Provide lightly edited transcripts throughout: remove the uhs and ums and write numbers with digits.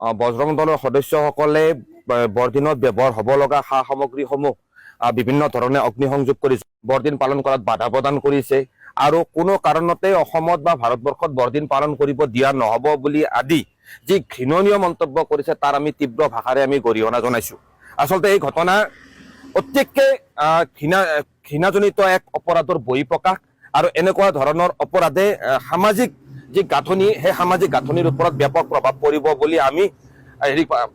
বজৰং দলৰ সদস্যসকলে বৰদিনত ব্যৱহাৰ হ'ব লগা সা সামগ্ৰীসমূহ বিভিন্ন ধৰণে অগ্নিসংযোগ কৰিছে, বৰদিন পালন কৰাত বাধা প্ৰদান কৰিছে আৰু কোনো কাৰণতে অসমত বা ভাৰতবৰ্ষত বৰদিন পালন কৰিব দিয়া নহ'ব বুলি আদি যি ঘৃণনীয় মন্তব্য কৰিছে তাৰ আমি তীব্ৰ ভাষাৰে আমি গৰিহণা জনাইছোঁ। আচলতে এই ঘটনা অত্যেককে ঘৃণাজনিত এক অপৰাধৰ বহিঃপ্ৰকাশ আৰু এনেকুৱা ধৰণৰ অপৰাধে সামাজিক যি গাঁথনি সেই সামাজিক গাঁথনিৰ ওপৰত ব্যাপক প্ৰভাৱ পৰিব বুলি আমি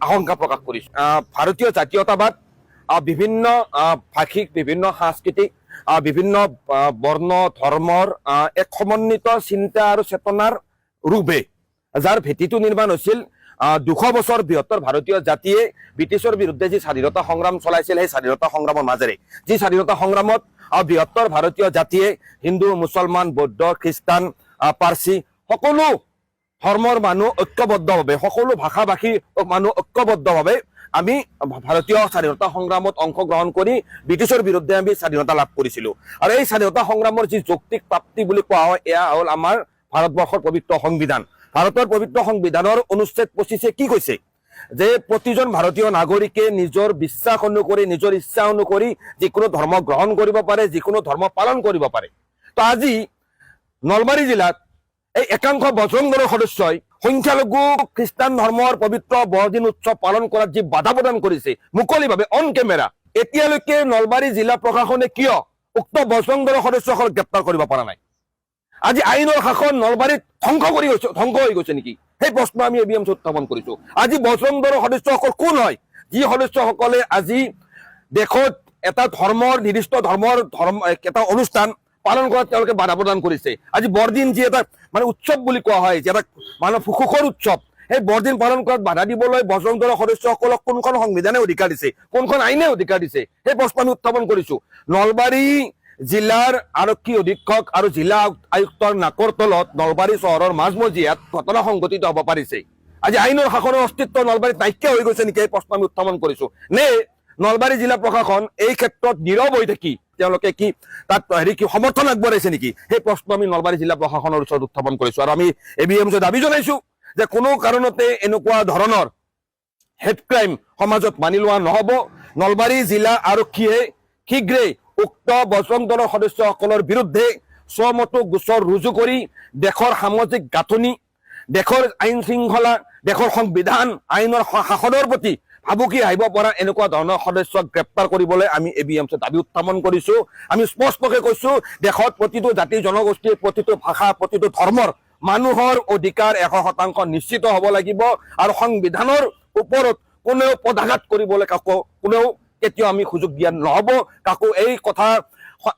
আশংকা প্ৰকাশ কৰিছোঁ। ভাৰতীয় জাতীয়তাবাদ বিভিন্ন ভাষিক, বিভিন্ন সাংস্কৃতিক, বিভিন্ন বৰ্ণ ধৰ্মৰ এক সমন্বিত চিন্তা আৰু চেতনাৰ ৰূপে যাৰ ভেটিটো নিৰ্মাণ হৈছিল 200 বছৰ বৃহত্তৰ ভাৰতীয় জাতিয়ে ব্ৰিটিছৰ বিৰুদ্ধে যি স্বাধীনতা সংগ্ৰাম চলাইছিল সেই স্বাধীনতা সংগ্ৰামৰ মাজেৰে যি স্বাধীনতা সংগ্ৰামত বৃহত্তৰ ভাৰতীয় জাতিয়ে হিন্দু, মুছলমান, বৌদ্ধ, খ্ৰীষ্টান, পাৰ্চী সকলো ধৰ্মৰ মানুহ ঐক্যবদ্ধভাৱে, সকলো ভাষা ভাষী মানুহ ঐক্যবদ্ধভাৱে আমি ভাৰতীয় স্বাধীনতা সংগ্ৰামত অংশগ্ৰহণ কৰি ব্ৰিটিছৰ বিৰুদ্ধে আমি স্বাধীনতা লাভ কৰিছিলোঁ। আৰু এই স্বাধীনতা সংগ্ৰামৰ যি যৌক্তিক প্ৰাপ্তি বুলি কোৱা হয় এয়া হ'ল আমাৰ ভাৰতবৰ্ষৰ পবিত্ৰ সংবিধান। ভাৰতৰ পবিত্ৰ সংবিধানৰ অনুচ্ছেদ 25 কি কৈছে যে প্ৰতিজন ভাৰতীয় নাগৰিকে নিজৰ বিশ্বাস অনুসৰি, নিজৰ ইচ্ছা অনুসৰি যিকোনো ধৰ্ম গ্ৰহণ কৰিব পাৰে, যিকোনো ধৰ্ম পালন কৰিব পাৰে। তো আজি নলবাৰী জিলাত এই একাংশ বজৰং দলৰ সদস্যই সংখ্যালঘু খ্ৰীষ্টান ধৰ্মৰ পবিত্ৰ বৰদিন উৎসৱ পালন কৰাত যি বাধা প্ৰদান কৰিছে মুকলিভাৱে অন কেমেৰা, এতিয়ালৈকে নলবাৰী জিলা প্ৰশাসনে কিয় উক্ত বজৰং দলৰ সদস্যসকলক গ্ৰেপ্তাৰ কৰিব পৰা নাই? আজি আইনৰ শাসন নলবাৰীত ধ্বংস হৈ গৈছে নেকি? সেই প্ৰশ্ন আমি ABMC উত্থাপন কৰিছো। আজি বজৰং দলৰ সদস্যসকল কোন হয় যি সদস্যসকলে আজি দেশত এটা ধৰ্মৰ নিৰ্দিষ্ট ধৰ্মৰ এটা অনুষ্ঠান পালন কৰাত তেওঁলোকে বাধা প্ৰদান কৰিছে? আজি বৰদিন যি এটা মানে উৎসৱ বুলি কোৱা হয়, যি এটা মানে সুখৰ উৎসৱ, সেই বৰদিন পালন কৰাত বাধা দিবলৈ বজৰং দলৰ সদস্যসকলক কোনখন সংবিধানে অধিকাৰ দিছে, কোনখন আইনে অধিকাৰ দিছে? সেই প্ৰশ্ন আমি উত্থাপন কৰিছো। নলবাৰী জিলাৰ আৰক্ষী অধীক্ষক আৰু জিলা আয়ুক্তৰ নাকৰ তলত নলবাৰী চহৰৰ মাজমজিয়াত ঘটনা সংঘটিত হ'ব পাৰিছে। আজি আইনৰ শাসনৰ অস্তিত্ব নলবাৰীত নাইকিয়া হৈ গৈছে নেকি? এই প্ৰশ্ন আমি উত্থাপন কৰিছো। নে নলবাৰী জিলা প্ৰশাসন এই ক্ষেত্ৰত নীৰৱ হৈ থাকি তেওঁলোকে কি তাত সমৰ্থন আগবঢ়াইছে নেকি? সেই প্ৰশ্ন আমি নলবাৰী জিলা প্ৰশাসনৰ ওচৰত উত্থাপন কৰিছো। আৰু আমি ABMC দাবী জনাইছো যে কোনো কাৰণতে এনেকুৱা ধৰণৰ হেড ক্ৰাইম সমাজত মানি লোৱা নহ'ব। নলবাৰী জিলা আৰক্ষীয়ে শীঘ্ৰেই উক্ত বজৰং দলৰ সদস্যসকলৰ বিৰুদ্ধে স্বমতো গোচৰ ৰুজু কৰি দেশৰ সামাজিক গাঁথনি, দেশৰ আইন শৃংখলা, দেশৰ সংবিধান, আইনৰ শাসনৰ প্ৰতি ভাবুকি আহিব পৰা এনেকুৱা ধৰণৰ সদস্যক গ্ৰেপ্তাৰ কৰিবলৈ আমি ABMC দাবী উত্থাপন কৰিছো। আমি স্পষ্টকৈ কৈছো, দেশত প্ৰতিটো জাতি জনগোষ্ঠীৰ, প্ৰতিটো ভাষা, প্ৰতিটো ধৰ্মৰ মানুহৰ অধিকাৰ 100% নিশ্চিত হ'ব লাগিব। আৰু সংবিধানৰ ওপৰত কোনেও পদাঘাত কৰিবলৈ কোনেও কেতিয়াও আমি সুযোগ দিয়া নহ'ব। কাকো এই কথা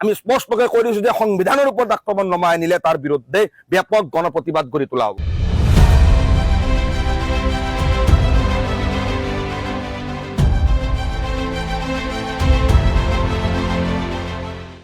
আমি স্পষ্টকৈ কৈ দিছো যে সংবিধানৰ ওপৰত আক্ৰমণ নমাই আনিলে তাৰ বিৰুদ্ধে ব্যাপক গণপ্ৰতিবাদ গঢ়ি তোলা হ'ব।